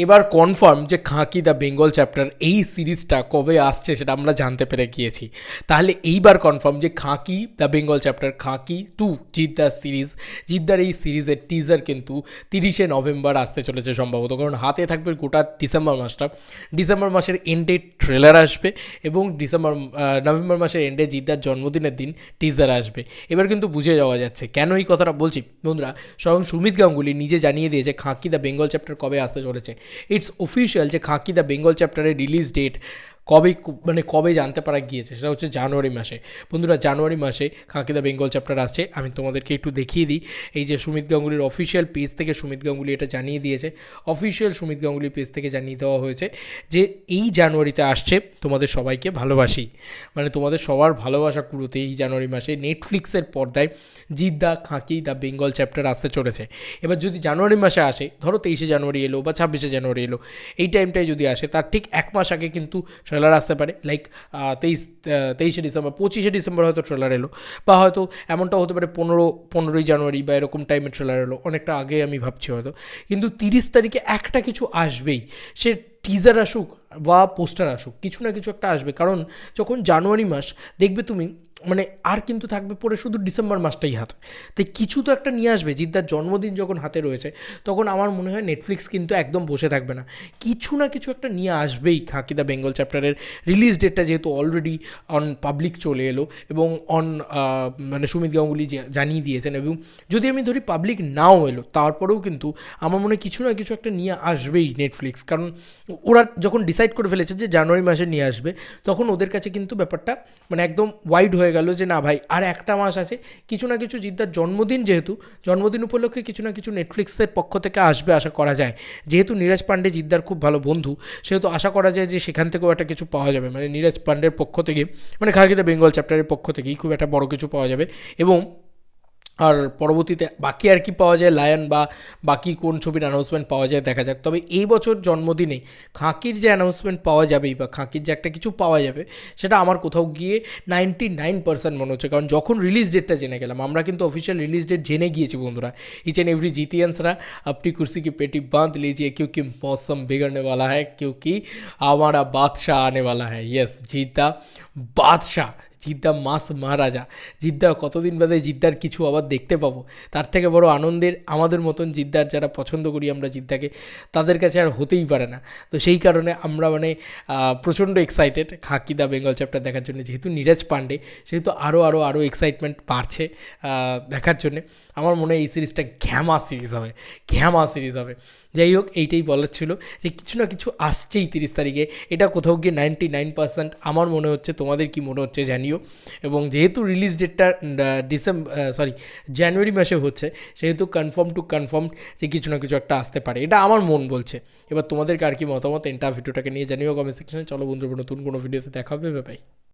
এবার কনফার্ম যে খাঁকি the Bengal chapter এই সিরিজটা কবে আসছে সেটা আমরা জানতে পেরে গিয়েছি। তাহলে এইবার কনফার্ম যে খাঁকি দ্য বেঙ্গল চ্যাপ্টার খাঁকি 2 জিদ্দার সিরিজ, জিদ্দার এই সিরিজের টিজার কিন্তু 30শে নভেম্বর আসতে চলেছে সম্ভবত, কারণ হাতে থাকবে গোটা ডিসেম্বর মাসটা। ডিসেম্বর মাসের এন্ডে ট্রেলার আসবে এবং নভেম্বর মাসের এন্ডে জিদ্দার জন্মদিনের দিন টিজার আসবে। এবার কিন্তু বুঝে যাওয়া যাচ্ছে কেন এই কথাটা বলছি বন্ধুরা। স্বয়ং সুমিত গাঙ্গুলি নিজে জানিয়ে দিয়েছে খাঁকি দ্য বেঙ্গল চ্যাপ্টার কবে আসতে চলেছে। ইটস অফিশিয়াল যে খাঁকি দ্য বেঙ্গল চ্যাপ্টারের রিলিজ ডেট কবে জানতে পারা গিয়েছে, সেটা হচ্ছে জানুয়ারি মাসে। বন্ধুরা, জানুয়ারি মাসে খাঁকি দ্য বেঙ্গল চ্যাপ্টার আসছে। আমি তোমাদেরকে একটু দেখিয়ে দিই, এই যে সুমিত গাঙ্গুলির অফিশিয়াল পেজ থেকে সুমিত গাঙ্গুলি এটা জানিয়ে দিয়েছে। অফিশিয়াল সুমিত গাঙ্গুলি পেজ থেকে জানিয়ে দেওয়া হয়েছে যে এই জানুয়ারিতে আসছে। তোমাদের সবাইকে ভালোবাসি, মানে তোমাদের সবার ভালোবাসা কুড়োতে এই জানুয়ারি মাসে নেটফ্লিক্সের পর্দায় জিদ্দা খাঁকি দ্য বেঙ্গল চ্যাপ্টার আসতে চলেছে। এবার যদি জানুয়ারি মাসে আসে, ধরো 23শে জানুয়ারি এলো বা 26শে জানুয়ারি এলো, এই টাইমটায় যদি আসে তার ঠিক এক মাস আগে কিন্তু ট্রেলার আসতে পারে। লাইক 23শে ডিসেম্বর, 25শে ডিসেম্বর হয়তো ট্রেলার এলো, বা হয়তো এমনটাও হতে পারে 15ই জানুয়ারি বা এরকম টাইমে ট্রেলার এলো, অনেকটা আগে আমি ভাবছি হয়তো। কিন্তু 30 তারিখে একটা কিছু আসবেই, সে টিজার আসুক বা পোস্টার আসুক, কিছু না কিছু একটা আসবে। কারণ যখন জানুয়ারি মাস দেখবে তুমি, মানে আর কিন্তু থাকবে পরে শুধু ডিসেম্বর মাসটাই হাতে, তাই কিছু তো একটা নিয়ে আসবে। জিদ্দার জন্মদিন যখন হাতে রয়েছে তখন আমার মনে হয় নেটফ্লিক্স কিন্তু একদম বসে থাকবে না, কিছু না কিছু একটা নিয়ে আসবেই। খাঁকি দ্য বেঙ্গল চ্যাপ্টারের রিলিজ ডেটটা যেহেতু অলরেডি অন পাবলিক চলে এলো এবং মানে সুমিত গাঙ্গুলি জানিয়ে দিয়েছেন, এবং যদি আমি ধরি পাবলিক নাও এলো তারপরেও কিন্তু আমার মনে হয় কিছু না কিছু একটা নিয়ে আসবেই নেটফ্লিক্স। কারণ ওরা যখন ডিসাইড করে ফেলেছে যে জানুয়ারি মাসে নিয়ে আসবে, তখন ওদের কাছে কিন্তু ব্যাপারটা মানে একদম ওয়াইড হয়ে গেল যে না ভাই আর একটা মাস আছে, কিছু না কিছু। জিদ্দার জন্মদিন যেহেতু, জন্মদিন উপলক্ষে কিছু না কিছু নেটফ্লিক্সের পক্ষ থেকে আসবে আশা করা যায়। যেহেতু নীরজ পান্ডে জিদ্দার খুব ভালো বন্ধু, সেহেতু আশা করা যায় যে সেখান থেকেও একটা কিছু পাওয়া যাবে, মানে নীরজ পান্ডের পক্ষ থেকে, মানে খাঁকি দ্য বেঙ্গল চ্যাপ্টারের পক্ষ থেকেই খুব একটা বড় কিছু পাওয়া যাবে। এবং আর পরবর্তীতে বাকি আর কি পাওয়া যায়, লায়ন বা বাকি কোন ছবির অ্যানাউন্সমেন্ট পাওয়া যায় দেখা যাক। তবে এই বছর জন্মদিনে খাঁকির যে অ্যানাউন্সমেন্ট পাওয়া যাবেই বা খাঁকির যে একটা কিছু পাওয়া যাবে, সেটা আমার কোথাও গিয়ে 99% মনে হচ্ছে। কারণ যখন রিলিজ ডেটটা জেনে গেলাম, আমরা কিন্তু অফিসিয়াল রিলিজ ডেট জেনে গিয়েছি বন্ধুরা। ইচ एंड एवरी जीतियंसरा अपनी कुर्सी की पेटी बांध लीजिए क्योंकि मौसम बिगड़ने वाला है, क्योंकि हमारा बादशाह आने वाला है। यस, জিদ্দা বাদশাহ, জিদ্দা মাস মহারাজা। জিদ্দা কতদিন বাদে জিদ্দার কিছু আবার দেখতে পাবো, তার থেকে বড় আনন্দের আমাদের মতন জিদ্দার যারা পছন্দ করি আমরা জিদ্দাকে, তাদের কাছে আর হতেই পারে না। তো সেই কারণে আমরা মানে প্রচণ্ড এক্সাইটেড খাঁকি দ্য বেঙ্গল চ্যাপ্টার দেখার জন্য। যেহেতু নীরজ পান্ডে, সেহেতু আরও এক্সাইটমেন্ট বাড়ছে দেখার জন্যে। আমার মনে হয় এই সিরিজটা ঘ্যামা সিরিজ হবে। যাই হোক, এইটাই বলার ছিল যে কিছু না কিছু আসছেই 30 তারিখে। এটা কোথাও গিয়ে 99% আমার মনে হচ্ছে। তোমাদের কি মনে হচ্ছে জানিও। এবং যেহেতু রিলিজ ডেটটা জানুয়ারি মাসে হচ্ছে, সেহেতু কনফার্ম যে কিছু না কিছু একটা আসতে পারে, এটা আমার মন বলছে। এবার তোমাদেরকে আর কি মতামত ভিডিওটাকে নিয়ে জানিও কমেন্ট সেকশনে। চলো বন্ধুরা, নতুন কোনো ভিডিওতে দেখা হবে, বাই।